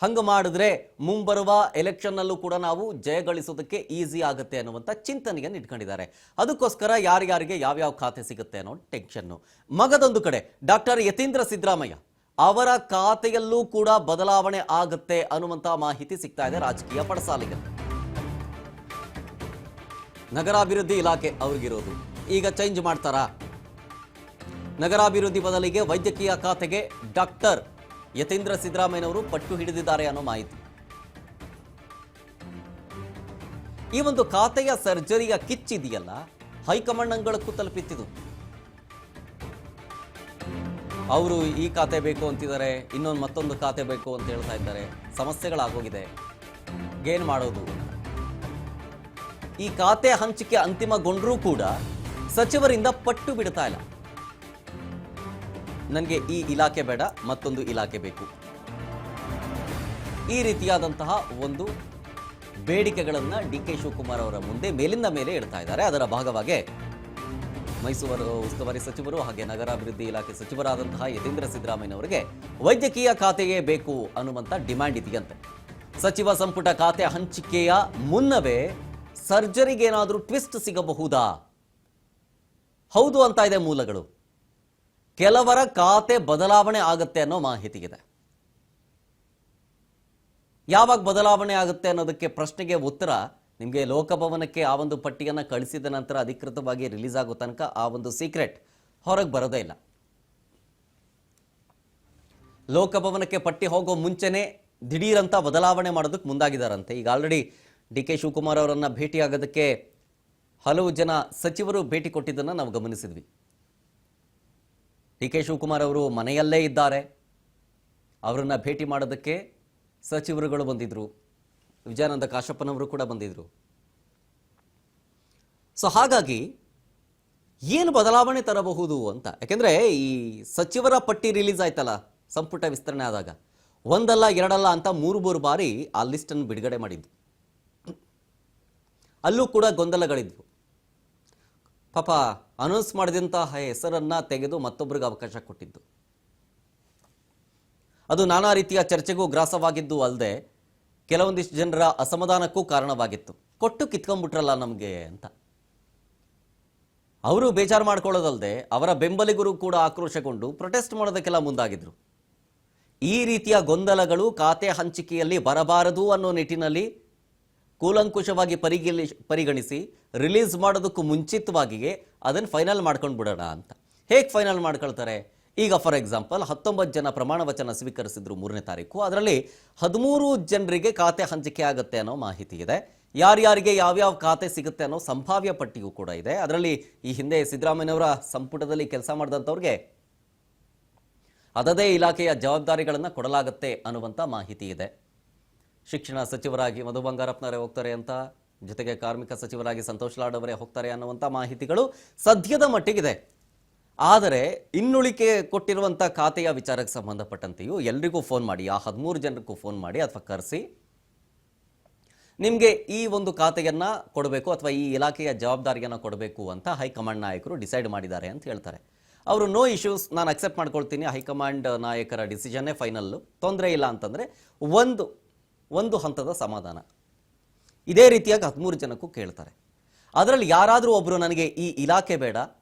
ಹಂಗೆ ಮಾಡಿದ್ರೆ ಮುಂಬರುವ ಎಲೆಕ್ಷನ್ನಲ್ಲೂ ಕೂಡ ನಾವು ಜಯಗಳಿಸೋದಕ್ಕೆ ಈಸಿ ಆಗುತ್ತೆ ಅನ್ನುವಂಥ ಚಿಂತನೆಯನ್ನು ಇಟ್ಕೊಂಡಿದ್ದಾರೆ. ಅದಕ್ಕೋಸ್ಕರ ಯಾರ್ಯಾರಿಗೆ ಯಾವ್ಯಾವ ಖಾತೆ ಸಿಗುತ್ತೆ ಅನ್ನೋ ಟೆನ್ಷನ್ನು. ಮಗದೊಂದು ಕಡೆ ಡಾಕ್ಟರ್ ಯತೀಂದ್ರ ಸಿದ್ದರಾಮಯ್ಯ ಅವರ ಖಾತೆಯಲ್ಲೂ ಕೂಡ ಬದಲಾವಣೆ ಆಗುತ್ತೆ ಅನ್ನುವಂಥ ಮಾಹಿತಿ ಸಿಗ್ತಾ ಇದೆ ರಾಜಕೀಯ ಪಡಸಾಲಿಗೆ. ನಗರಾಭಿವೃದ್ಧಿ ಇಲಾಖೆ ಅವ್ರಿಗಿರೋದು ಈಗ ಚೇಂಜ್ ಮಾಡ್ತಾರಾ? ನಗರಾಭಿವೃದ್ಧಿ ಬದಲಿಗೆ ವೈದ್ಯಕೀಯ ಖಾತೆಗೆ ಡಾಕ್ಟರ್ ಯತೀಂದ್ರ ಸಿದ್ದರಾಮಯ್ಯನವರು ಪಟ್ಟು ಹಿಡಿದಿದ್ದಾರೆ ಅನ್ನೋ ಮಾಹಿತಿ. ಈ ಒಂದು ಖಾತೆಯ ಸರ್ಜರಿಯ ಕಿಚ್ಚಿದೆಯಲ್ಲ, ಹೈಕಮಾಂಡ್ ಅಂಗಳಕ್ಕೂ ತಲುಪಿತ್ತಿದ್ದು. ಅವರು ಈ ಖಾತೆ ಬೇಕು ಅಂತಿದ್ದಾರೆ, ಮತ್ತೊಂದು ಖಾತೆ ಬೇಕು ಅಂತ ಹೇಳ್ತಾ ಇದ್ದಾರೆ. ಸಮಸ್ಯೆಗಳಾಗೋಗಿದೆ, ಏನ್ ಮಾಡೋದು? ಈ ಖಾತೆ ಹಂಚಿಕೆ ಅಂತಿಮಗೊಂಡ್ರೂ ಕೂಡ ಸಚಿವರಿಂದ ಪಟ್ಟು ಬಿಡ್ತಾ ಇಲ್ಲ. ನನಗೆ ಈ ಇಲಾಖೆ ಬೇಡ, ಮತ್ತೊಂದು ಇಲಾಖೆ ಬೇಕು. ಈ ರೀತಿಯಾದಂತಹ ಒಂದು ಬೇಡಿಕೆಗಳನ್ನು ಡಿ ಕೆ ಶಿವಕುಮಾರ್ ಅವರ ಮುಂದೆ ಮೇಲಿಂದ ಮೇಲೆ ಇಡ್ತಾ ಇದ್ದಾರೆ. ಅದರ ಭಾಗವಾಗಿ ಮೈಸೂರು ಉಸ್ತುವಾರಿ ಸಚಿವರು ಹಾಗೆ ನಗರಾಭಿವೃದ್ಧಿ ಇಲಾಖೆ ಸಚಿವರಾದಂತಹ ಯತೀಂದ್ರ ಸಿದ್ದರಾಮಯ್ಯನವರಿಗೆ ವೈದ್ಯಕೀಯ ಖಾತೆಯೇ ಬೇಕು ಅನ್ನುವಂಥ ಡಿಮ್ಯಾಂಡ್ ಇದೆಯಂತೆ. ಸಚಿವ ಸಂಪುಟ ಖಾತೆ ಹಂಚಿಕೆಯ ಮುನ್ನವೇ ಸರ್ಜರಿಗೆ ಏನಾದರೂ ಟ್ವಿಸ್ಟ್ ಸಿಗಬಹುದಾ? ಹೌದು ಅಂತ ಇದೆ ಮೂಲಗಳು. ಕೆಲವರ ಖಾತೆ ಬದಲಾವಣೆ ಆಗುತ್ತೆ ಅನ್ನೋ ಮಾಹಿತಿ ಇದೆ. ಯಾವಾಗ ಬದಲಾವಣೆ ಆಗುತ್ತೆ ಅನ್ನೋದಕ್ಕೆ ಪ್ರಶ್ನೆಗೆ ಉತ್ತರ ನಿಮಗೆ ಲೋಕಭವನಕ್ಕೆ ಆ ಒಂದು ಪಟ್ಟಿಯನ್ನು ಕಳಿಸಿದ ನಂತರ ಅಧಿಕೃತವಾಗಿ ರಿಲೀಸ್ ಆಗೋ ತನಕ ಆ ಒಂದು ಸೀಕ್ರೆಟ್ ಹೊರಗೆ ಬರೋದೇ ಇಲ್ಲ. ಲೋಕಭವನಕ್ಕೆ ಪಟ್ಟಿ ಹೋಗೋ ಮುಂಚೆನೆ ದಿಢೀರಂತ ಬದಲಾವಣೆ ಮಾಡೋದಕ್ಕೆ ಮುಂದಾಗಿದ್ದಾರಂತೆ. ಈಗ ಆಲ್ರೆಡಿ ಡಿ ಕೆ ಶಿವಕುಮಾರ್ ಅವರನ್ನ ಭೇಟಿಯಾಗೋದಕ್ಕೆ ಹಲವು ಜನ ಸಚಿವರು ಭೇಟಿ ಕೊಟ್ಟಿದ್ದನ್ನು ನಾವು ಗಮನಿಸಿದ್ವಿ. ಡಿ ಕೆ ಶಿವಕುಮಾರ್ ಅವರು ಮನೆಯಲ್ಲೇ ಇದ್ದಾರೆ. ಅವರನ್ನ ಭೇಟಿ ಮಾಡೋದಕ್ಕೆ ಸಚಿವರುಗಳು ಬಂದಿದ್ರು, ವಿಜಯಾನಂದ ಕಾಶಪ್ಪನವರು ಕೂಡ ಬಂದಿದ್ರು. ಸೊ ಹಾಗಾಗಿ ಏನು ಬದಲಾವಣೆ ತರಬಹುದು ಅಂತ. ಯಾಕೆಂದ್ರೆ ಈ ಸಚಿವರ ಪಟ್ಟಿ ರಿಲೀಸ್ ಆಯ್ತಲ್ಲ, ಸಂಪುಟ ವಿಸ್ತರಣೆ ಆದಾಗ ಒಂದಲ್ಲ ಎರಡಲ್ಲ ಅಂತ ಮೂರು ಬಾರಿ ಆ ಲಿಸ್ಟ್ ಅನ್ನು ಬಿಡುಗಡೆ ಮಾಡಿದ್ದು. ಅಲ್ಲೂ ಕೂಡ ಗೊಂದಲಗಳಿದ್ವು. ಪಾಪ ಅನೌನ್ಸ್ ಮಾಡಿದಂತಹ ಹೆಸರನ್ನ ತೆಗೆದು ಮತ್ತೊಬ್ಬರಿಗೆ ಅವಕಾಶ ಕೊಟ್ಟಿದ್ದು, ಅದು ನಾನಾ ರೀತಿಯ ಚರ್ಚೆಗೂ ಗ್ರಾಸವಾಗಿದ್ದು ಅಲ್ಲದೆ ಕೆಲವೊಂದಿಷ್ಟು ಜನರ ಅಸಮಾಧಾನಕ್ಕೂ ಕಾರಣವಾಗಿತ್ತು. ಕೊಟ್ಟು ಕಿತ್ಕೊಂಡ್ಬಿಟ್ರಲ್ಲ ನಮಗೆ ಅಂತ ಅವರು ಬೇಜಾರು ಮಾಡ್ಕೊಳ್ಳೋದಲ್ಲದೆ ಅವರ ಬೆಂಬಲಿಗರು ಕೂಡ ಆಕ್ರೋಶಗೊಂಡು ಪ್ರೊಟೆಸ್ಟ್ ಮಾಡೋದಕ್ಕೆಲ್ಲ ಮುಂದಾಗಿದ್ರು. ಈ ರೀತಿಯ ಗೊಂದಲಗಳು ಖಾತೆ ಹಂಚಿಕೆಯಲ್ಲಿ ಬರಬಾರದು ಅನ್ನೋ ನಿಟ್ಟಿನಲ್ಲಿ ಕೂಲಂಕುಷವಾಗಿ ಪರಿಗಣಿಸಿ ರಿಲೀಸ್ ಮಾಡೋದಕ್ಕೂ ಮುಂಚಿತವಾಗಿಯೇ ಅದನ್ನು ಫೈನಲ್ ಮಾಡ್ಕೊಂಡು ಬಿಡೋಣ ಅಂತ. ಹೇಗೆ ಫೈನಲ್ ಮಾಡ್ಕೊಳ್ತಾರೆ? ಈಗ ಫಾರ್ ಎಕ್ಸಾಂಪಲ್ 19 ಜನ ಪ್ರಮಾಣ ವಚನ ಸ್ವೀಕರಿಸಿದ್ರು 3ನೇ ತಾರೀಕು. ಅದರಲ್ಲಿ 13 ಜನರಿಗೆ ಖಾತೆ ಹಂಚಿಕೆ ಆಗುತ್ತೆ ಅನ್ನೋ ಮಾಹಿತಿ ಇದೆ. ಯಾರ್ಯಾರಿಗೆ ಯಾವ್ಯಾವ ಖಾತೆ ಸಿಗುತ್ತೆ ಅನ್ನೋ ಸಂಭಾವ್ಯ ಪಟ್ಟಿಯೂ ಕೂಡ ಇದೆ. ಅದರಲ್ಲಿ ಈ ಹಿಂದೆ ಸಿದ್ದರಾಮಯ್ಯನವರ ಸಂಪುಟದಲ್ಲಿ ಕೆಲಸ ಮಾಡಿದಂಥವ್ರಿಗೆ ಅದದೇ ಇಲಾಖೆಯ ಜವಾಬ್ದಾರಿಗಳನ್ನು ಕೊಡಲಾಗುತ್ತೆ ಅನ್ನುವಂಥ ಮಾಹಿತಿ ಇದೆ. ಶಿಕ್ಷಣ ಸಚಿವರಾಗಿ ಮಧು ಬಂಗಾರಪ್ಪನವರೇ ಹೋಗ್ತಾರೆ ಅಂತ, ಜೊತೆಗೆ ಕಾರ್ಮಿಕ ಸಚಿವರಾಗಿ ಸಂತೋಷ್ ಲಾಡ್ ಅವರೇ ಹೋಗ್ತಾರೆ ಅನ್ನುವಂಥ ಮಾಹಿತಿಗಳು ಸದ್ಯದ ಮಟ್ಟಿಗಿದೆ. ಆದರೆ ಇನ್ನುಳಿಕೆ ಕೊಟ್ಟಿರುವಂಥ ಖಾತೆಯ ವಿಚಾರಕ್ಕೆ ಸಂಬಂಧಪಟ್ಟಂತೆಯೂ ಎಲ್ರಿಗೂ ಫೋನ್ ಮಾಡಿ, ಆ 13 ಜನರಿಗೂ ಫೋನ್ ಮಾಡಿ ಅಥವಾ ಕರೆಸಿ, ನಿಮಗೆ ಈ ಒಂದು ಖಾತೆಯನ್ನು ಕೊಡಬೇಕು ಅಥವಾ ಈ ಇಲಾಖೆಯ ಜವಾಬ್ದಾರಿಯನ್ನು ಕೊಡಬೇಕು ಅಂತ ಹೈಕಮಾಂಡ್ ನಾಯಕರು ಡಿಸೈಡ್ ಮಾಡಿದ್ದಾರೆ ಅಂತ ಹೇಳ್ತಾರೆ. ಅವರು ನೋ ಇಶ್ಯೂಸ್, ನಾನು ಅಕ್ಸೆಪ್ಟ್ ಮಾಡ್ಕೊಳ್ತೀನಿ, ಹೈಕಮಾಂಡ್ ನಾಯಕರ ಡಿಸಿಷನ್ನೇ ಫೈನಲ್ಲು, ತೊಂದರೆ ಇಲ್ಲ ಅಂತಂದರೆ ಒಂದು ಹಂತದ ಸಮಾಧಾನ. ಇದೇ ರೀತಿಯಾಗಿ 13 ಜನಕ್ಕೂ ಕೇಳ್ತಾರೆ. ಅದರಲ್ಲಿ ಯಾರಾದರೂ ಒಬ್ಬರು ನನಗೆ ಈ ಇಲಾಖೆ ಬೇಡ,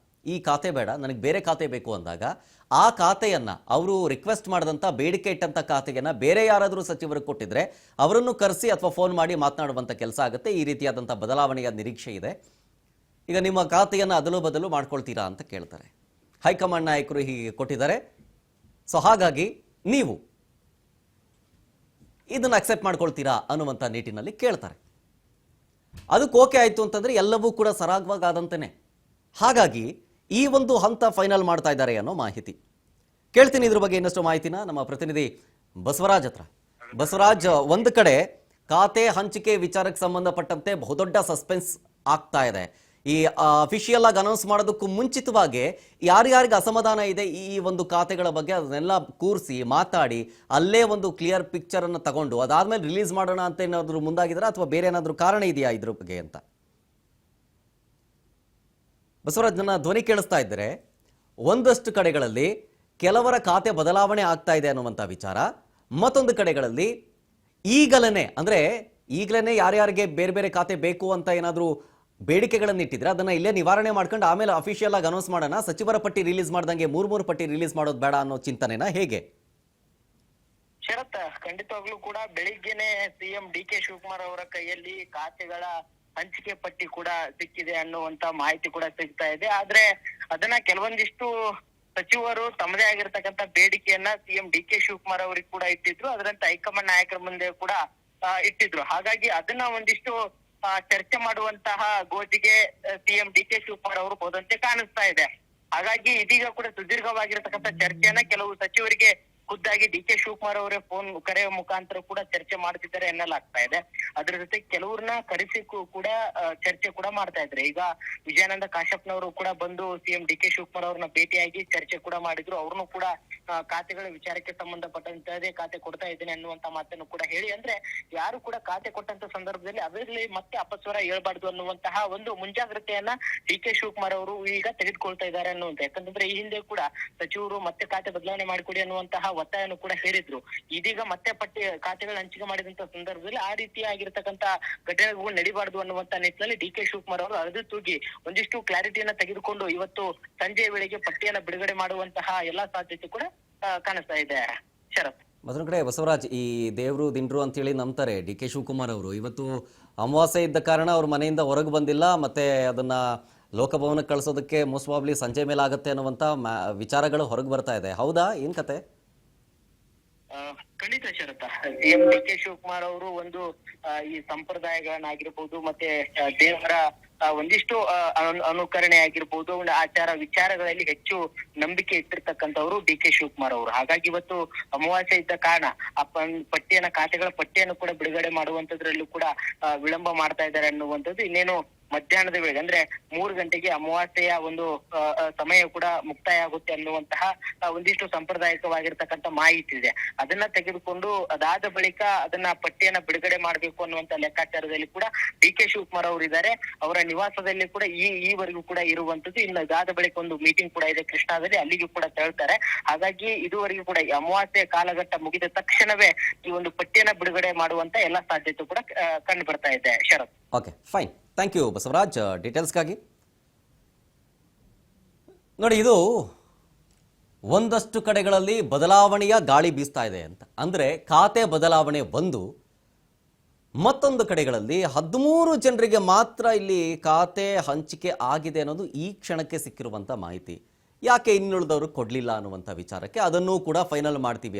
ಈ ಖಾತೆ ಬೇಡ, ನನಗೆ ಬೇರೆ ಖಾತೆ ಬೇಕು ಅಂದಾಗ ಆ ಖಾತೆಯನ್ನು ಅವರು ರಿಕ್ವೆಸ್ಟ್ ಮಾಡಿದಂಥ ಬೇಡಿಕೆ ಇಟ್ಟಂಥ ಖಾತೆಯನ್ನು ಬೇರೆ ಯಾರಾದರೂ ಸಚಿವರು ಕೊಟ್ಟಿದ್ರೆ ಅವರನ್ನು ಕರೆಸಿ ಅಥವಾ ಫೋನ್ ಮಾಡಿ ಮಾತನಾಡುವಂಥ ಕೆಲಸ ಆಗುತ್ತೆ. ಈ ರೀತಿಯಾದಂಥ ಬದಲಾವಣೆಯ ನಿರೀಕ್ಷೆ ಇದೆ. ಈಗ ನಿಮ್ಮ ಖಾತೆಯನ್ನು ಅದಲು ಬದಲು ಮಾಡ್ಕೊಳ್ತೀರಾ ಅಂತ ಕೇಳ್ತಾರೆ. ಹೈಕಮಾಂಡ್ ನಾಯಕರು ಹೀಗೆ ಕೊಟ್ಟಿದ್ದಾರೆ. ಸೊ ಹಾಗಾಗಿ ನೀವು ಇದನ್ನು ಅಕ್ಸೆಪ್ಟ್ ಮಾಡ್ಕೊಳ್ತೀರಾ ಅನ್ನುವಂಥ ನಿಟ್ಟಿನಲ್ಲಿ ಕೇಳ್ತಾರೆ. ಅದಕ್ಕೆ ಓಕೆ ಆಯಿತು ಅಂತಂದರೆ ಎಲ್ಲವೂ ಕೂಡ ಸರಾಗವಾಗಾದಂತೆಯೇ. ಹಾಗಾಗಿ ಈ ಒಂದು ಹಂತ ಫೈನಲ್ ಮಾಡ್ತಾ ಇದ್ದಾರೆ ಅನ್ನೋ ಮಾಹಿತಿ. ಕೇಳ್ತೀನಿ ಇದ್ರ ಬಗ್ಗೆ ಇನ್ನಷ್ಟು ಮಾಹಿತಿನ ನಮ್ಮ ಪ್ರತಿನಿಧಿ ಬಸವರಾಜ್ ಹತ್ರ. ಬಸವರಾಜ್, ಒಂದು ಕಡೆ ಖಾತೆ ಹಂಚಿಕೆ ವಿಚಾರಕ್ಕೆ ಸಂಬಂಧಪಟ್ಟಂತೆ ಬಹುದೊಡ್ಡ ಸಸ್ಪೆನ್ಸ್ ಆಗ್ತಾ ಇದೆ. ಈ ಅಫಿಷಿಯಲ್ ಆಗಿ ಅನೌನ್ಸ್ ಮಾಡೋದಕ್ಕೂ ಮುಂಚಿತವಾಗಿ ಯಾರ್ಯಾರಿಗೆ ಅಸಮಾಧಾನ ಇದೆ ಈ ಒಂದು ಖಾತೆಗಳ ಬಗ್ಗೆ ಅದನ್ನೆಲ್ಲ ಕೂರಿಸಿ ಮಾತಾಡಿ ಅಲ್ಲೇ ಒಂದು ಕ್ಲಿಯರ್ ಪಿಕ್ಚರ್ ಅನ್ನು ತಗೊಂಡು ಅದಾದ್ಮೇಲೆ ರಿಲೀಸ್ ಮಾಡೋಣ ಅಂತ ಏನಾದರೂ ಮುಂದಾಗಿದ್ದಾರೆ ಅಥವಾ ಬೇರೆ ಏನಾದರೂ ಕಾರಣ ಇದೆಯಾ ಇದ್ರ ಬಗ್ಗೆ ಅಂತ? ಬಸವರಾಜ್, ನನ್ನ ಧ್ವನಿ ಕೇಳಿಸ್ತಾ ಇದ್ದರೆ ಒಂದಷ್ಟು ಕಡೆಗಳಲ್ಲಿ ಕೆಲವರ ಖಾತೆ ಬದಲಾವಣೆ ಆಗ್ತಾ ಇದೆ ಅನ್ನುವಂಥ ವಿಚಾರ, ಮತ್ತೊಂದು ಕಡೆಗಳಲ್ಲಿ ಈಗಲೇ ಅಂದ್ರೆ ಈಗಲೇ ಯಾರ್ಯಾರಿಗೆ ಬೇರೆ ಬೇರೆ ಖಾತೆ ಬೇಕು ಅಂತ ಏನಾದರೂ ಬೇಡಿಕೆಗಳನ್ನು ಇಟ್ಟಿದ್ರೆ ಅದನ್ನ ಇಲ್ಲೇ ನಿವಾರಣೆ ಮಾಡ್ಕೊಂಡು ಆಮೇಲೆ ಅಫಿಷಿಯಲ್ ಆಗಿ ಅನೌನ್ಸ್ ಮಾಡೋಣ, ಸಚಿವರ ಪಟ್ಟಿ ರಿಲೀಸ್ ಮಾಡ್ದಂಗೆ ಮೂರು ಪಟ್ಟಿ ರಿಲೀಸ್ ಮಾಡೋದು ಬೇಡ ಅನ್ನೋ ಚಿಂತನೆನಾ ಹೇಗೆ? ಶರತ್, ಖಂಡಿತವಾಗ್ಲೂ ಕೂಡ ಬೆಳಿಗ್ಗೆನೆ ಸಿಎಂ ಡಿ.ಕೆ. ಶಿವಕುಮಾರ್ ಅವರ ಕೈಯಲ್ಲಿ ಖಾತೆಗಳ ಹಂಚಿಕೆ ಪಟ್ಟಿ ಕೂಡ ಸಿಕ್ಕಿದೆ ಅನ್ನುವಂತ ಮಾಹಿತಿ ಕೂಡ ಸಿಗ್ತಾ ಇದೆ. ಆದ್ರೆ ಅದನ್ನ ಕೆಲವೊಂದಿಷ್ಟು ಸಚಿವರು ತಮ್ಮದೇ ಆಗಿರ್ತಕ್ಕಂಥ ಬೇಡಿಕೆಯನ್ನ ಸಿಎಂ ಡಿ.ಕೆ. ಶಿವಕುಮಾರ್ ಅವರಿಗೆ ಕೂಡ ಇಟ್ಟಿದ್ರು, ಅದರಂತೆ ಹೈಕಮಾಂಡ್ ನಾಯಕರ ಮುಂದೆ ಕೂಡ ಇಟ್ಟಿದ್ರು. ಹಾಗಾಗಿ ಅದನ್ನ ಒಂದಿಷ್ಟು ಚರ್ಚೆ ಮಾಡುವಂತಹ ಗೋಜಿಗೆ ಸಿಎಂ ಡಿ.ಕೆ. ಶಿವಕುಮಾರ್ ಅವರು ಹೋದಂತೆ ಕಾಣಿಸ್ತಾ ಇದೆ. ಹಾಗಾಗಿ ಇದೀಗ ಕೂಡ ಸುದೀರ್ಘವಾಗಿರತಕ್ಕಂಥ ಚರ್ಚೆಯನ್ನ ಕೆಲವು ಸಚಿವರಿಗೆ ಖುದ್ದಾಗಿ ಡಿ.ಕೆ. ಶಿವಕುಮಾರ್ ಅವರೇ ಫೋನ್ ಕರೆಯ ಮುಖಾಂತರ ಕೂಡ ಚರ್ಚೆ ಮಾಡ್ತಿದ್ದಾರೆ ಎನ್ನಲಾಗ್ತಾ ಇದೆ. ಅದ್ರ ಜೊತೆ ಕೆಲವ್ರನ್ನ ಕರೆಸಿ ಕೂಡ ಚರ್ಚೆ ಕೂಡ ಮಾಡ್ತಾ ಇದ್ರೆ. ಈಗ ವಿಜಯಾನಂದ ಕಾಶ್ಯಪ್ನವರು ಕೂಡ ಬಂದು ಸಿಎಂ ಡಿ.ಕೆ. ಶಿವಕುಮಾರ್ ಅವ್ರನ್ನ ಭೇಟಿಯಾಗಿ ಚರ್ಚೆ ಕೂಡ ಮಾಡಿದ್ರು. ಅವ್ರನ್ನು ಕೂಡ ಖಾತೆಗಳ ವಿಚಾರಕ್ಕೆ ಸಂಬಂಧಪಟ್ಟಂತೆ ಖಾತೆ ಕೊಡ್ತಾ ಇದ್ದೇನೆ ಅನ್ನುವಂತ ಮಾತನ್ನು ಕೂಡ ಹೇಳಿ, ಅಂದ್ರೆ ಯಾರು ಕೂಡ ಖಾತೆ ಕೊಟ್ಟಂತ ಸಂದರ್ಭದಲ್ಲಿ ಅದರಲ್ಲಿ ಮತ್ತೆ ಅಪಸ್ವರ ಹೇಳ್ಬಾರ್ದು ಅನ್ನುವಂತಹ ಒಂದು ಮುಂಜಾಗ್ರತೆಯನ್ನ ಡಿ.ಕೆ. ಶಿವಕುಮಾರ್ ಅವರು ಈಗ ತೆಗೆದುಕೊಳ್ತಾ ಇದ್ದಾರೆ ಅನ್ನುವಂತ. ಯಾಕಂತಂದ್ರೆ ಈ ಹಿಂದೆ ಕೂಡ ಸಚಿವರು ಮತ್ತೆ ಖಾತೆ ಬದಲಾವಣೆ ಮಾಡಿಕೊಡಿ ಅನ್ನುವಂತಹ ಒತ್ತಾಯವನ್ನು ಕೂಡ ಹೇರಿದ್ರು. ಇದೀಗ ಮತ್ತೆ ಪಟ್ಟಿ ಖಾತೆಗಳ ಹಂಚಿಕೆ ಮಾಡಿದಂತ ಸಂದರ್ಭದಲ್ಲಿ ಆ ರೀತಿಯಾಗಿರ್ತಕ್ಕಂತ ಘಟನೆಗಳು ನಡಿಬಾರ್ದು ಅನ್ನುವಂತ ನಿಟ್ಟಿನಲ್ಲಿ ಡಿ.ಕೆ. ಶಿವಕುಮಾರ್ ಅವರು ಅಳದು ತೂಗಿ ಒಂದಿಷ್ಟು ಕ್ಲಾರಿಟಿಯನ್ನ ತೆಗೆದುಕೊಂಡು ಇವತ್ತು ಸಂಜೆಯ ವೇಳೆಗೆ ಪಟ್ಟಿಯನ್ನ ಬಿಡುಗಡೆ ಮಾಡುವಂತಹ ಎಲ್ಲಾ ಸಾಧ್ಯತೆ ಕೂಡ ಕಾಣಿಸ್ತಾ ಇದೆ. ಶರತ್, ಮತ್ತೊಂದು ಕಡೆ ಬಸವರಾಜ್, ಈ ದೇವರು ದಿಂಡ್ರು ಅಂತೇಳಿ ನಂಬ್ತಾರೆ ಡಿ.ಕೆ. ಶಿವಕುಮಾರ್ ಅವರು. ಇವತ್ತು ಅಮಾವಾಸ್ಯೆ ಇದ್ದ ಕಾರಣ ಅವ್ರ ಮನೆಯಿಂದ ಹೊರಗೆ ಬಂದಿಲ್ಲ, ಮತ್ತೆ ಅದನ್ನ ಲೋಕಭವನಕ್ಕೆ ಕಳಿಸೋದಕ್ಕೆ ಮೋಸ್ಟ್ ಪ್ರಾಬಬ್ಲಿ ಸಂಜೆ ಮೇಲೆ ಆಗುತ್ತೆ ಅನ್ನುವಂಥ ವಿಚಾರಗಳು ಹೊರಗೆ ಬರ್ತಾ ಇದೆ. ಹೌದಾ, ಏನ್ ಕತೆ? ಖಂಡಿತ ಶರತ್, ಸಿಎಂ ಡಿ.ಕೆ. ಶಿವಕುಮಾರ್ ಅವರು ಒಂದು ಈ ಸಂಪ್ರದಾಯಗಳನ್ನಾಗಿರ್ಬೋದು, ಮತ್ತೆ ದೇವರ ಒಂದಿಷ್ಟು ಅನುಕರಣೆ ಆಗಿರ್ಬೋದು, ಆಚಾರ ವಿಚಾರಗಳಲ್ಲಿ ಹೆಚ್ಚು ನಂಬಿಕೆ ಇಟ್ಟಿರ್ತಕ್ಕಂಥವ್ರು ಡಿ.ಕೆ. ಶಿವಕುಮಾರ್ ಅವರು. ಹಾಗಾಗಿ ಇವತ್ತು ಅಮಾವಾಸ್ಯೆ ಇದ್ದ ಕಾರಣ ಆ ಖಾತೆಗಳ ಪಟ್ಟಿಯನ್ನು ಕೂಡ ಬಿಡುಗಡೆ ಮಾಡುವಂತದ್ರಲ್ಲೂ ಕೂಡ ವಿಳಂಬ ಮಾಡ್ತಾ ಇದ್ದಾರೆ ಅನ್ನುವಂಥದ್ದು. ಇನ್ನೇನು ಮಧ್ಯಾಹ್ನದ ವೇಳೆಗೆ ಅಂದ್ರೆ 3 ಗಂಟೆಗೆ ಅಮಾವಾಸ್ಯೆಯ ಒಂದು ಸಮಯ ಕೂಡ ಮುಕ್ತಾಯ ಆಗುತ್ತೆ ಅನ್ನುವಂತಹ ಒಂದಿಷ್ಟು ಸಾಂಪ್ರದಾಯಿಕವಾಗಿರ್ತಕ್ಕಂಥ ಮಾಹಿತಿ ಇದೆ. ಅದನ್ನ ತೆಗೆದುಕೊಂಡು ಅದಾದ ಬಳಿಕ ಅದನ್ನ ಪಟ್ಟಿಯನ್ನ ಬಿಡುಗಡೆ ಮಾಡ್ಬೇಕು ಅನ್ನುವಂತ ಲೆಕ್ಕಾಚಾರದಲ್ಲಿ ಕೂಡ ಡಿ.ಕೆ. ಶಿವಕುಮಾರ್ ಅವರು ಇದ್ದಾರೆ. ಅವರ ನಿವಾಸದಲ್ಲಿ ಕೂಡ ಈವರೆಗೂ ಕೂಡ ಇರುವಂತದ್ದು. ಇನ್ನು ಅದಾದ ಬಳಿಕ ಒಂದು ಮೀಟಿಂಗ್ ಕೂಡ ಇದೆ ಕೃಷ್ಣಾದಲ್ಲಿ, ಅಲ್ಲಿಗೂ ಕೂಡ ತೆರಳ್ತಾರೆ. ಹಾಗಾಗಿ ಇದುವರೆಗೂ ಕೂಡ ಅಮಾವಾಸ್ಯೆ ಕಾಲಘಟ್ಟ ಮುಗಿದ ತಕ್ಷಣವೇ ಈ ಒಂದು ಪಟ್ಟಿಯನ್ನ ಬಿಡುಗಡೆ ಮಾಡುವಂತ ಎಲ್ಲಾ ಸಾಧ್ಯತೆ ಕೂಡ ಕಂಡು ಬರ್ತಾ ಇದೆ. Sharath, okay, fine, thank you Basavaraj ಡೀಟೇಲ್ಸ್ಗಾಗಿ. ನೋಡಿ, ಇದು ಒಂದಷ್ಟು ಕಡೆಗಳಲ್ಲಿ ಬದಲಾವಣೆಯ ಗಾಳಿ ಬೀಸ್ತಾ ಇದೆ ಅಂತ. ಅಂದರೆ ಖಾತೆ ಬದಲಾವಣೆ ಒಂದು, ಮತ್ತೊಂದು ಕಡೆಗಳಲ್ಲಿ 13 ಜನರಿಗೆ ಮಾತ್ರ ಇಲ್ಲಿ ಖಾತೆ ಹಂಚಿಕೆ ಆಗಿದೆ ಅನ್ನೋದು ಈ ಕ್ಷಣಕ್ಕೆ ಸಿಕ್ಕಿರುವಂಥ ಮಾಹಿತಿ. ಯಾಕೆ ಇನ್ನುಳಿದವರು ಕೊಡಲಿಲ್ಲ ಅನ್ನುವಂಥ ವಿಚಾರಕ್ಕೆ ಅದನ್ನೂ ಕೂಡ ಫೈನಲ್ ಮಾಡ್ತೀವಿ